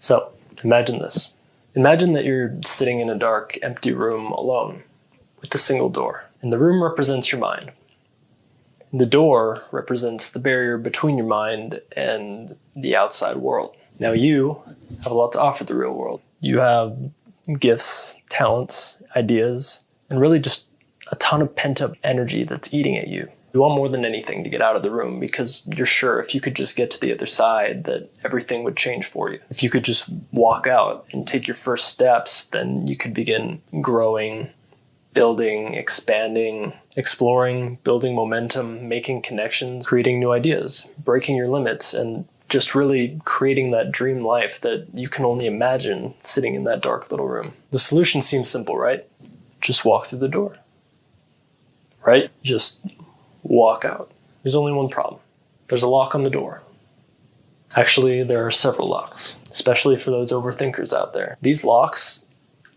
So, imagine this. Imagine that you're sitting in a dark, empty room alone with a single door, and the room represents your mind. The door represents the barrier between your mind and the outside world. Now you have a lot to offer the real world. You have gifts, talents, ideas, and really just a ton of pent-up energy that's eating at you. You want more than anything to get out of the room because you're sure if you could just get to the other side that everything would change for you. If you could just walk out and take your first steps, then you could begin growing, building, expanding, exploring, building momentum, making connections, creating new ideas, breaking your limits, and just really creating that dream life that you can only imagine sitting in that dark little room. The solution seems simple, right? Just walk through the door. Right? Just walk out. There's only one problem. There's a lock on the door. Actually, there are several locks, especially for those overthinkers out there. These locks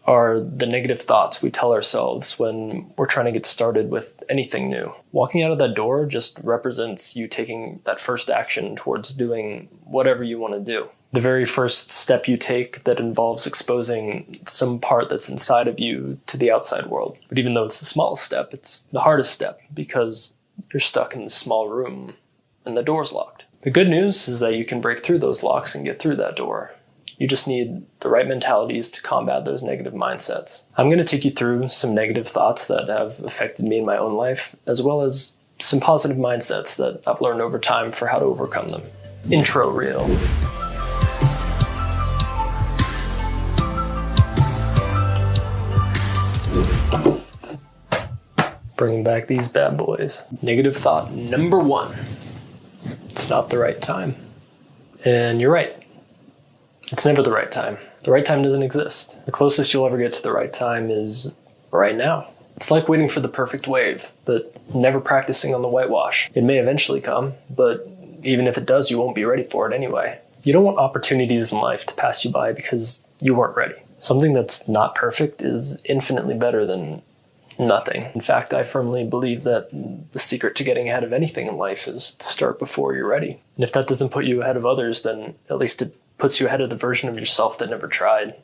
are the negative thoughts we tell ourselves when we're trying to get started with anything new. Walking out of that door just represents you taking that first action towards doing whatever you want to do. The very first step you take that involves exposing some part that's inside of you to the outside world. But even though it's the smallest step, it's the hardest step because you're stuck in this small room and the door's locked. The good news is that you can break through those locks and get through that door. You just need the right mentalities to combat those negative mindsets. I'm going to take you through some negative thoughts that have affected me in my own life, as well as some positive mindsets that I've learned over time for how to overcome them. Intro reel. Bringing back these bad boys. Negative thought number 1. It's not the right time. And you're right. It's never the right time. The right time doesn't exist. The closest you'll ever get to the right time is right now. It's like waiting for the perfect wave, but never practicing on the whitewash. It may eventually come, but even if it does, you won't be ready for it anyway. You don't want opportunities in life to pass you by because you weren't ready. Something that's not perfect is infinitely better than nothing. In fact, I firmly believe that the secret to getting ahead of anything in life is to start before you're ready. And if that doesn't put you ahead of others, then at least it puts you ahead of the version of yourself that never tried,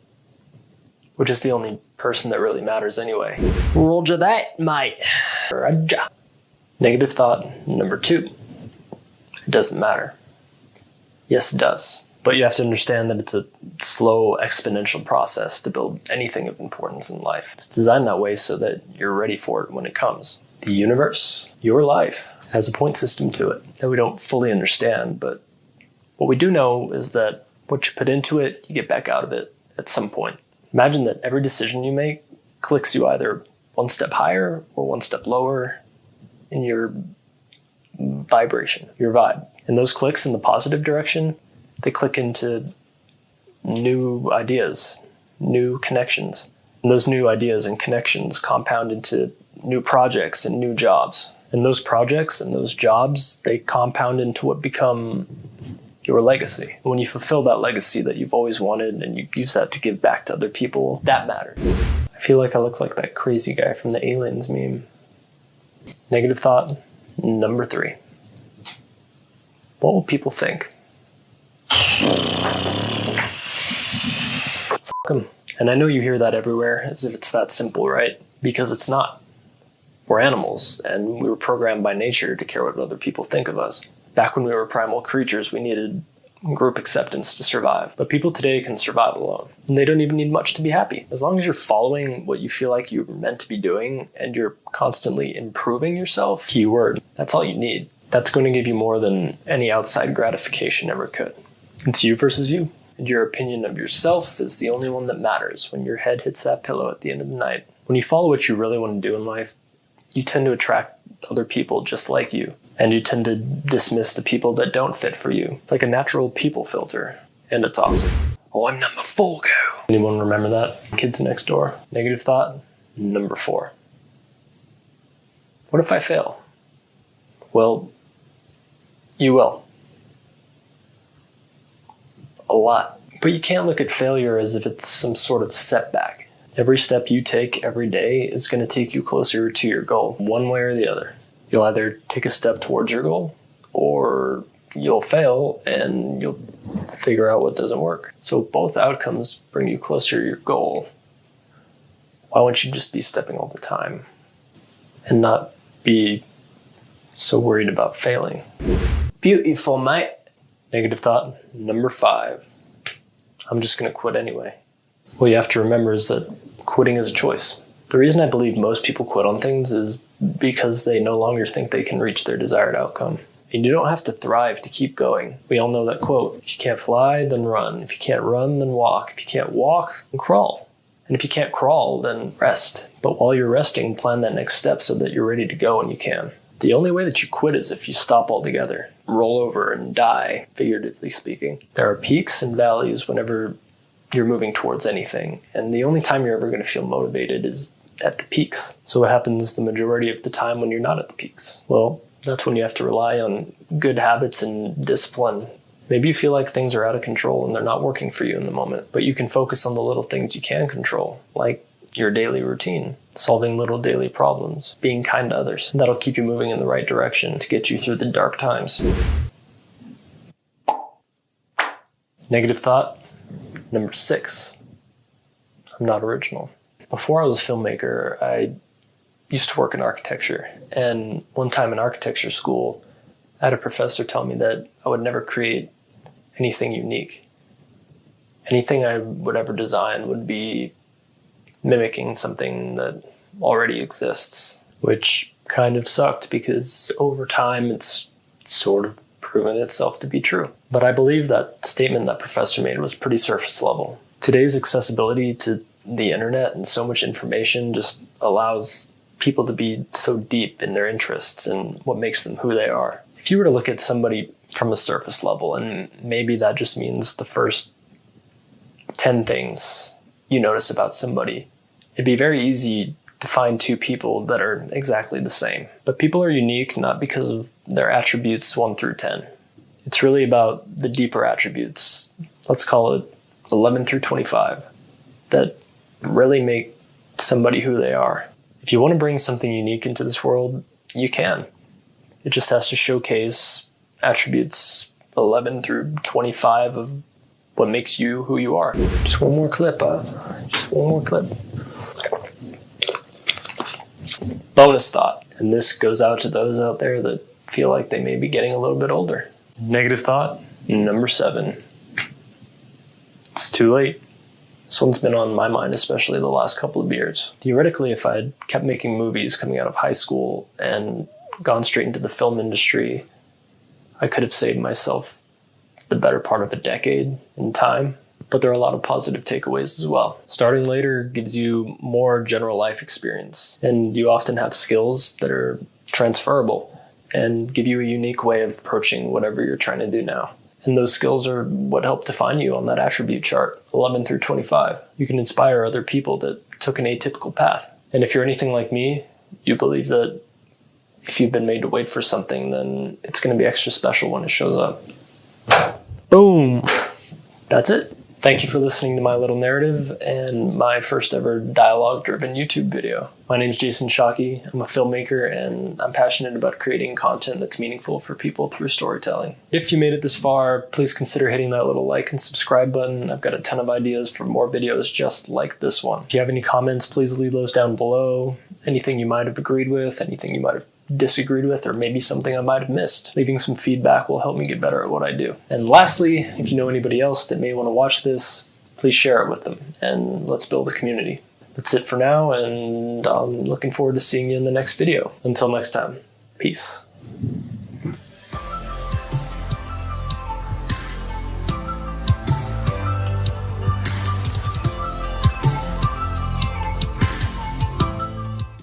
which is the only person that really matters anyway. Roger that, mate. Roger. Negative thought number 2. It doesn't matter. Yes, it does. But you have to understand that it's a slow, exponential process to build anything of importance in life. It's designed that way so that you're ready for it when it comes. The universe, your life, has a point system to it that we don't fully understand, but what we do know is that what you put into it, you get back out of it at some point. Imagine that every decision you make clicks you either one step higher or one step lower in your vibration, your vibe. And those clicks in the positive direction, they click into new ideas, new connections. And those new ideas and connections compound into new projects and new jobs. And those projects and those jobs, they compound into what become your legacy. When you fulfill that legacy that you've always wanted and you use that to give back to other people, that matters. I feel like I look like that crazy guy from the Aliens meme. Negative thought number 3. What will people think? F*** 'em. And I know you hear that everywhere as if it's that simple, right? Because it's not. We're animals, and we were programmed by nature to care what other people think of us. Back when we were primal creatures, we needed group acceptance to survive. But people today can survive alone. And they don't even need much to be happy. As long as you're following what you feel like you're meant to be doing and you're constantly improving yourself, keyword, that's all you need. That's going to give you more than any outside gratification ever could. It's you versus you. And your opinion of yourself is the only one that matters when your head hits that pillow at the end of the night. When you follow what you really want to do in life, you tend to attract other people just like you. And you tend to dismiss the people that don't fit for you. It's like a natural people filter. And it's awesome. Oh, I'm number 4, go. Anyone remember that? Kids Next Door. Negative thought number 4. What if I fail? Well, you will. A lot. But you can't look at failure as if it's some sort of setback. Every step you take every day is going to take you closer to your goal, one way or the other. You'll either take a step towards your goal, or you'll fail and you'll figure out what doesn't work. So both outcomes bring you closer to your goal. Why wouldn't you just be stepping all the time and not be so worried about failing? Beautiful, mate. Negative thought number 5. I'm just going to quit anyway. What you have to remember is that quitting is a choice. The reason I believe most people quit on things is because they no longer think they can reach their desired outcome. And you don't have to thrive to keep going. We all know that quote, if you can't fly, then run. If you can't run, then walk. If you can't walk, then crawl. And if you can't crawl, then rest. But while you're resting, plan that next step so that you're ready to go when you can. The only way that you quit is if you stop altogether, roll over and die, figuratively speaking. There are peaks and valleys whenever you're moving towards anything. And the only time you're ever going to feel motivated is at the peaks. So what happens the majority of the time when you're not at the peaks? Well, that's when you have to rely on good habits and discipline. Maybe you feel like things are out of control and they're not working for you in the moment, but you can focus on the little things you can control, like your daily routine, solving little daily problems, being kind to others. That'll keep you moving in the right direction to get you through the dark times. Negative thought number 6. I'm not original. Before I was a filmmaker, I used to work in architecture. And one time in architecture school, I had a professor tell me that I would never create anything unique. Anything I would ever design would be mimicking something that already exists, which kind of sucked because over time it's sort of proven itself to be true. But I believe that statement that professor made was pretty surface level. Today's accessibility to the internet and so much information just allows people to be so deep in their interests and what makes them who they are. If you were to look at somebody from a surface level, and maybe that just means the first 10 things you notice about somebody, it'd be very easy to find 2 people that are exactly the same. But people are unique not because of their attributes 1 through 10. It's really about the deeper attributes, let's call it 11 through 25, that really make somebody who they are. If you want to bring something unique into this world, you can. It just has to showcase attributes 11 through 25 of what makes you who you are. Just one more clip. Bonus thought. And this goes out to those out there that feel like they may be getting a little bit older. Negative thought number 7. It's too late. This one's been on my mind, especially the last couple of years. Theoretically, if I had kept making movies coming out of high school and gone straight into the film industry, I could have saved myself the better part of a decade in time. But there are a lot of positive takeaways as well. Starting later gives you more general life experience, and you often have skills that are transferable and give you a unique way of approaching whatever you're trying to do now. And those skills are what help define you on that attribute chart, 11 through 25. You can inspire other people that took an atypical path. And if you're anything like me, you believe that if you've been made to wait for something, then it's going to be extra special when it shows up. Boom! That's it. Thank you for listening to my little narrative and my first ever dialogue-driven YouTube video. My name's Jason Schaake. I'm a filmmaker and I'm passionate about creating content that's meaningful for people through storytelling. If you made it this far, please consider hitting that little like and subscribe button. I've got a ton of ideas for more videos just like this one. If you have any comments, please leave those down below. Anything you might have agreed with, anything you might have disagreed with, or maybe something I might have missed. Leaving some feedback will help me get better at what I do. And lastly, if you know anybody else that may want to watch this, please share it with them and let's build a community. That's it for now, and I'm looking forward to seeing you in the next video. Until next time, peace.